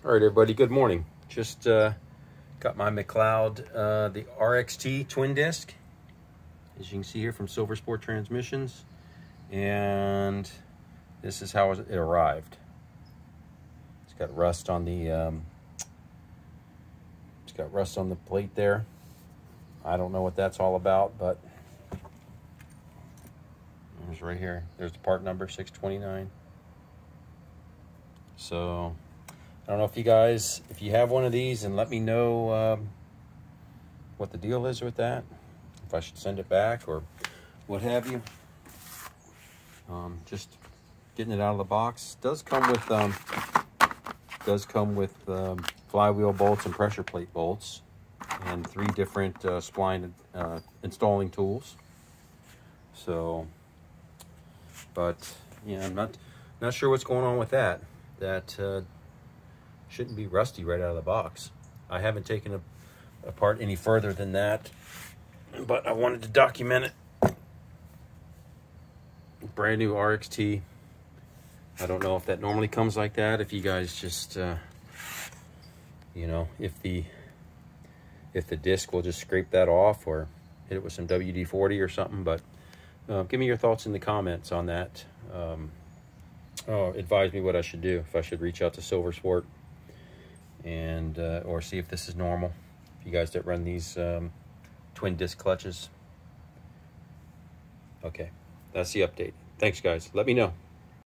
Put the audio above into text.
All right, everybody, good morning. Just got my McLeod, the RXT twin disc, as you can see here from Silver Sport Transmissions. And this is how it arrived. It's got rust on the plate there. I don't know what that's all about, but there's right here. There's the part number 629. So I don't know if you guys, if you have one of these, and let me know what the deal is with that, if I should send it back or what have you. Just getting it out of the box. Does come with flywheel bolts and pressure plate bolts, and 3 different spline installing tools. So, but yeah, I'm not sure what's going on with that. That shouldn't be rusty right out of the box. I haven't taken it apart any further than that, but I wanted to document it. Brand new RXT. I don't know if that normally comes like that. If you guys just, you know, if the disc will just scrape that off or hit it with some WD-40 or something. But give me your thoughts in the comments on that. Advise me what I should do, if I should reach out to Silver Sport and or see if this is normal. If you guys that run these twin disc clutches. Okay, that's the update. Thanks, guys. Let me know.